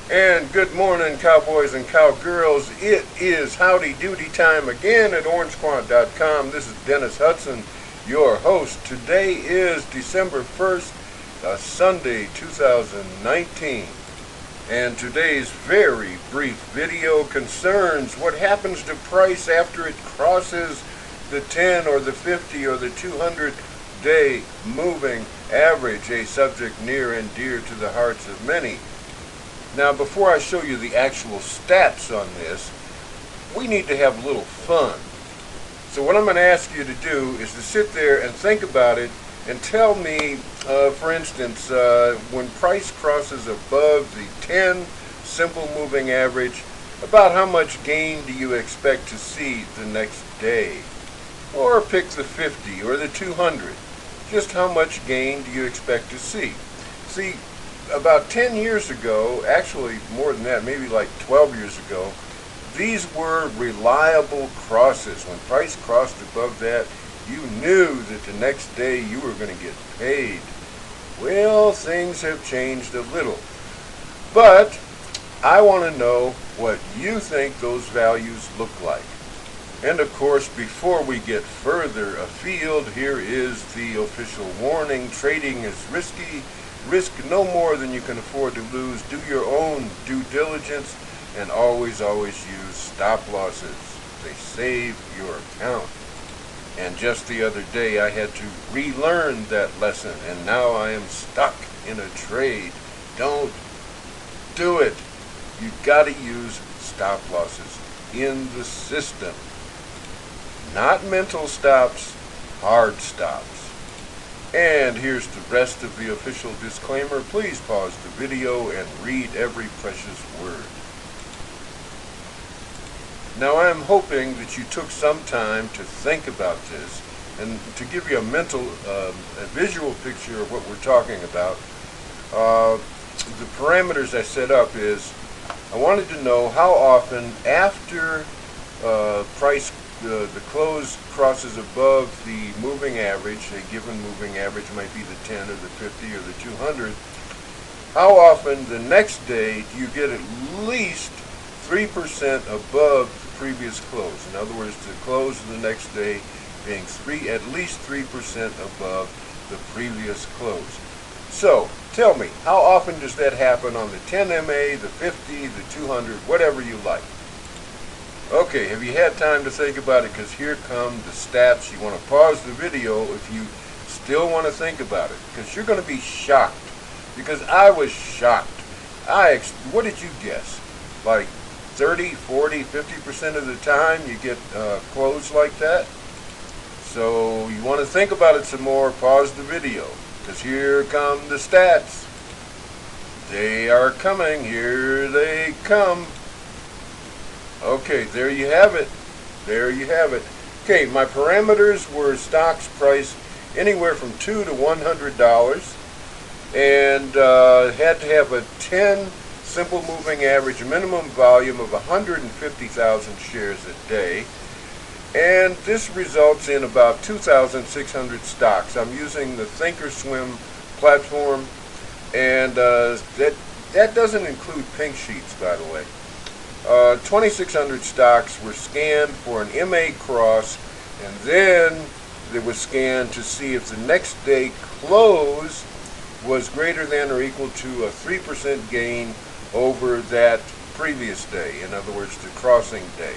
And good morning, cowboys and cowgirls. It is howdy doody time again at orangequant.com. This is Dennis Hudson, your host. Today is December 1st, Sunday, 2019. And today's very brief video concerns what happens to price after it crosses the 10 or the 50 or the 200 day moving average, a subject near and dear to the hearts of many. Now, before I show you the actual stats on this, we need to have a little fun. So what I'm going to ask you to do is to sit there and think about it and tell me, for instance, when price crosses above the 10 simple moving average, about how much gain do you expect to see the next day? Or pick the 50 or the 200. Just how much gain do you expect to see? See, about 10 years ago, actually more than that, maybe like 12 years ago, these were reliable crosses. When price crossed above that, you knew that the next day you were going to get paid. Well, things have changed a little. But I want to know what you think those values look like. And of course, before we get further afield, here is the official warning. Trading is risky. Risk no more than you can afford to lose. Do your own due diligence and always use stop losses. They save your account. And just the other day I had to relearn that lesson, and now I am stuck in a trade. Don't do it. You've got to use stop losses in the system. Not mental stops, hard stops. And here's the rest of the official disclaimer. Please pause the video and read every precious word. Now, I'm hoping that you took some time to think about this and to give you a mental, a visual picture of what we're talking about. The parameters I set up is I wanted to know how often after the close crosses above the moving average, a given moving average might be the 10 or the 50 or the 200, how often the next day do you get at least 3% above the previous close? In other words, the close of the next day being at least 3% above the previous close. So, tell me, how often does that happen on the 10 MA, the 50, the 200, whatever you like? Okay, have you had time to think about it? Because here come the stats. You want to pause the video if you still want to think about it, because you're going to be shocked. Because I was shocked. What did you guess? Like 30, 40, 50% of the time you get closed like that? So you want to think about it some more, pause the video, because here come the stats. They are coming. Here they come. Okay, there you have it. There you have it. Okay, my parameters were stocks priced anywhere from $2 to $100, and had to have a 10 simple moving average minimum volume of 150,000 shares a day, and this results in about 2,600 stocks. I'm using the Thinkorswim platform, and that doesn't include pink sheets, by the way. 2,600 stocks were scanned for an MA cross, and then they were scanned to see if the next day close was greater than or equal to a 3% gain over that previous day, in other words, the crossing day.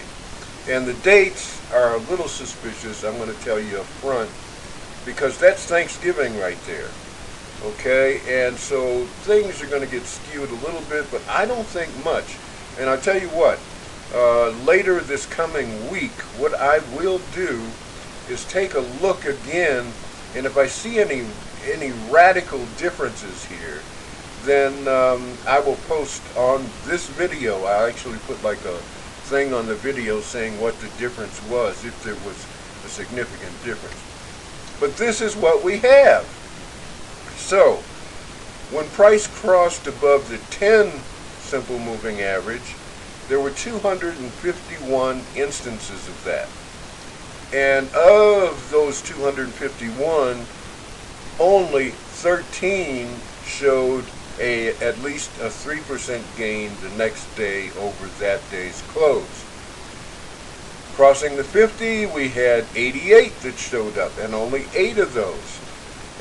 And the dates are a little suspicious, I'm going to tell you up front, because that's Thanksgiving right there. Okay, and so things are going to get skewed a little bit, but I don't think much. And I'll tell you what, later this coming week, what I will do is take a look again, and if I see any radical differences here, then I will post on this video. I actually put like a thing on the video saying what the difference was, if there was a significant difference. But this is what we have. So, when price crossed above the 10 simple moving average, there were 251 instances of that. And of those 251, only 13 showed at least a 3% gain the next day over that day's close. Crossing the 50, we had 88 that showed up, and only 8 of those.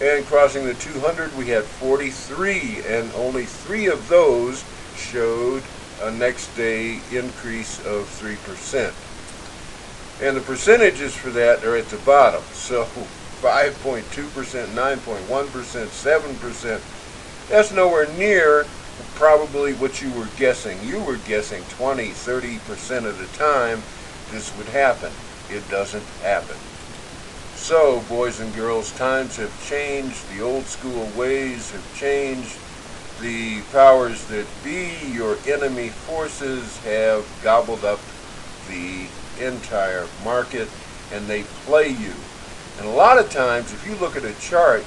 And crossing the 200, we had 43, and only 3 of those showed a next day increase of 3%. And the percentages for that are at the bottom. So 5.2%, 9.1%, 7%. That's nowhere near probably what you were guessing. You were guessing 20, 30% of the time this would happen. It doesn't happen. So, boys and girls, times have changed. The old school ways have changed. The powers that be, your enemy forces, have gobbled up the entire market, and they play you. And a lot of times, if you look at a chart,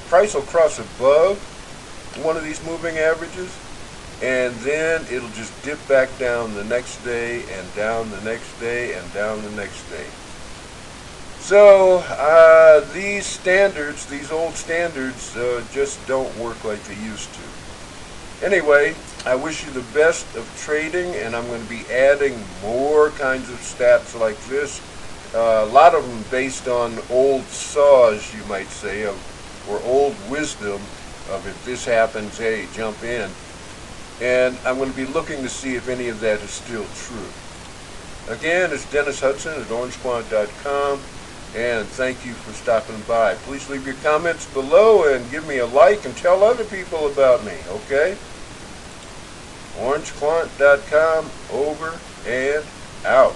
price will cross above one of these moving averages, and then it'll just dip back down the next day, and down the next day, and down the next day. So these standards, these old standards, just don't work like they used to. Anyway, I wish you the best of trading, and I'm going to be adding more kinds of stats like this. A lot of them based on old saws, you might say, or old wisdom of if this happens, hey, jump in. And I'm going to be looking to see if any of that is still true. Again, it's Dennis Hudson at orangequant.com, and thank you for stopping by. Please leave your comments below and give me a like and tell other people about me, okay? orangequant.com, over and out.